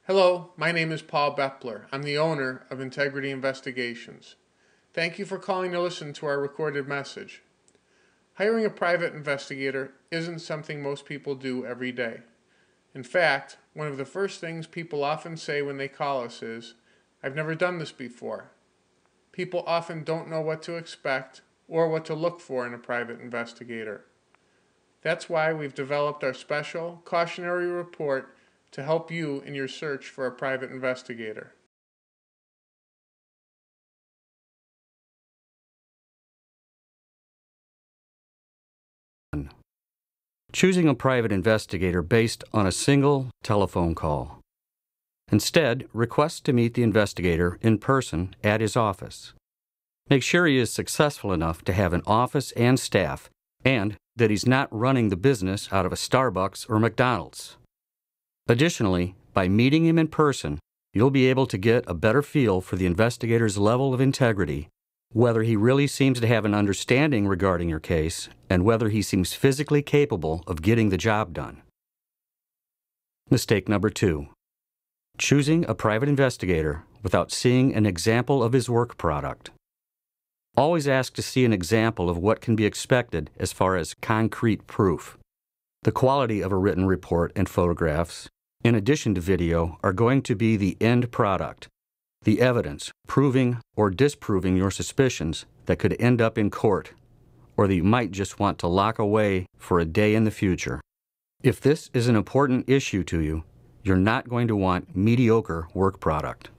Hello, my name is Paul Bepler. I'm the owner of Integrity Investigations. Thank you for calling to listen to our recorded message. Hiring a private investigator isn't something most people do every day. In fact, one of the first things people often say when they call us is, "I've never done this before." People often don't know what to expect or what to look for in a private investigator. That's why we've developed our special cautionary report to help you in your search for a private investigator. Choosing a private investigator based on a single telephone call. Instead, request to meet the investigator in person at his office. Make sure he is successful enough to have an office and staff, and that he's not running the business out of a Starbucks or McDonald's. Additionally, by meeting him in person, you'll be able to get a better feel for the investigator's level of integrity, whether he really seems to have an understanding regarding your case, and whether he seems physically capable of getting the job done. Mistake number 2. Choosing a private investigator without seeing an example of his work product. Always ask to see an example of what can be expected as far as concrete proof. The quality of a written report and photographs, in addition to video, are going to be the end product, the evidence proving or disproving your suspicions that could end up in court, or that you might just want to lock away for a day in the future. If this is an important issue to you, you're not going to want mediocre work product.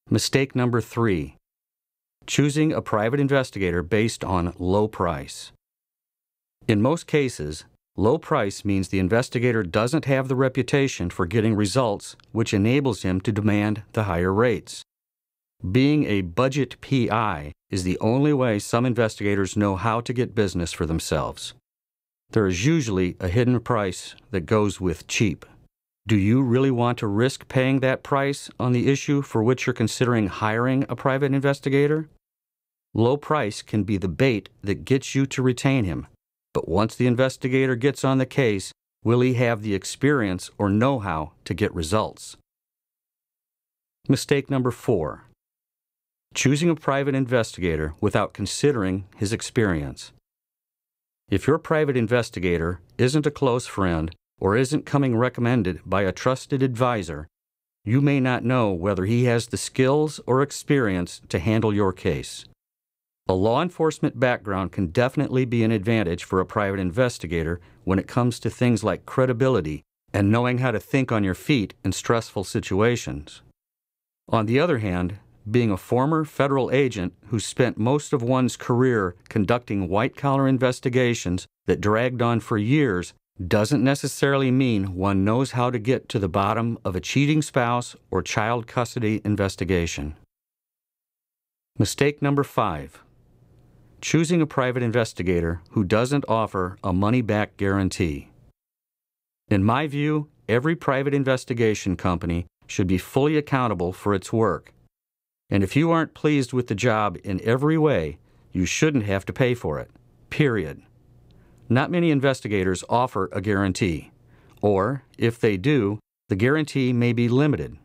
Mistake number 3. Choosing a private investigator based on low price. In most cases, low price means the investigator doesn't have the reputation for getting results, which enables him to demand the higher rates. Being a budget PI is the only way some investigators know how to get business for themselves. There is usually a hidden price that goes with cheap. Do you really want to risk paying that price on the issue for which you're considering hiring a private investigator? Low price can be the bait that gets you to retain him. But once the investigator gets on the case, will he have the experience or know-how to get results? Mistake number 4. Choosing a private investigator without considering his experience. If your private investigator isn't a close friend or isn't coming recommended by a trusted advisor, you may not know whether he has the skills or experience to handle your case. A law enforcement background can definitely be an advantage for a private investigator when it comes to things like credibility and knowing how to think on your feet in stressful situations. On the other hand, being a former federal agent who spent most of one's career conducting white-collar investigations that dragged on for years doesn't necessarily mean one knows how to get to the bottom of a cheating spouse or child custody investigation. Mistake number 5. Choosing a private investigator who doesn't offer a money-back guarantee. In my view, every private investigation company should be fully accountable for its work. And if you aren't pleased with the job in every way, you shouldn't have to pay for it. Period. Not many investigators offer a guarantee. Or, if they do, the guarantee may be limited.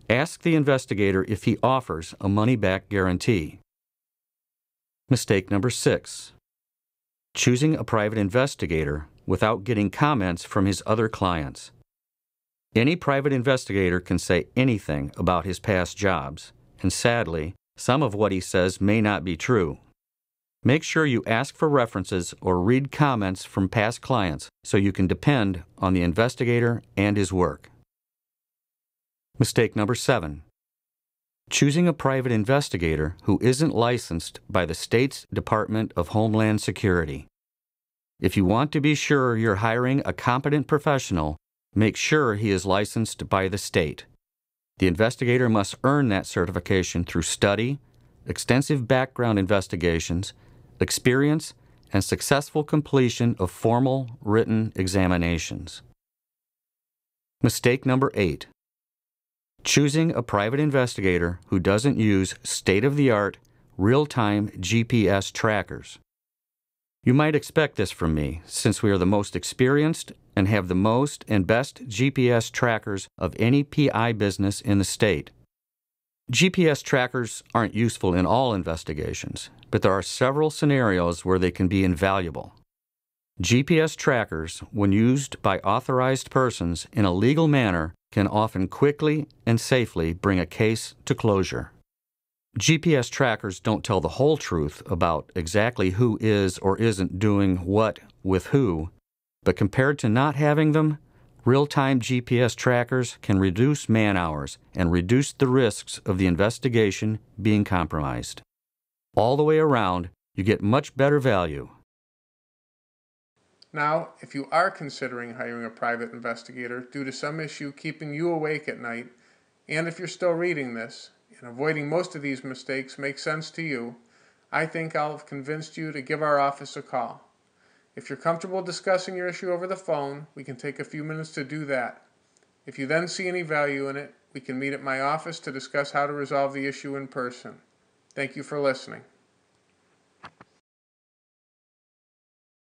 Ask the investigator if he offers a money-back guarantee. Mistake number 6. Choosing a private investigator without getting comments from his other clients. Any private investigator can say anything about his past jobs, and sadly, some of what he says may not be true. Make sure you ask for references or read comments from past clients so you can depend on the investigator and his work. Mistake number 7. Choosing a private investigator who isn't licensed by the state's Department of Homeland Security. If you want to be sure you're hiring a competent professional, make sure he is licensed by the state. The investigator must earn that certification through study, extensive background investigations, experience, and successful completion of formal written examinations. Mistake number 8. Choosing a private investigator who doesn't use state-of-the-art, real-time GPS trackers. You might expect this from me, since we are the most experienced and have the most and best GPS trackers of any PI business in the state. GPS trackers aren't useful in all investigations, but there are several scenarios where they can be invaluable. GPS trackers, when used by authorized persons in a legal manner, can often quickly and safely bring a case to closure. GPS trackers don't tell the whole truth about exactly who is or isn't doing what with who, but compared to not having them, real-time GPS trackers can reduce man-hours and reduce the risks of the investigation being compromised. All the way around, you get much better value. Now, if you are considering hiring a private investigator due to some issue keeping you awake at night, and if you're still reading this, and avoiding most of these mistakes makes sense to you, I think I'll have convinced you to give our office a call. If you're comfortable discussing your issue over the phone, we can take a few minutes to do that. If you then see any value in it, we can meet at my office to discuss how to resolve the issue in person. Thank you for listening.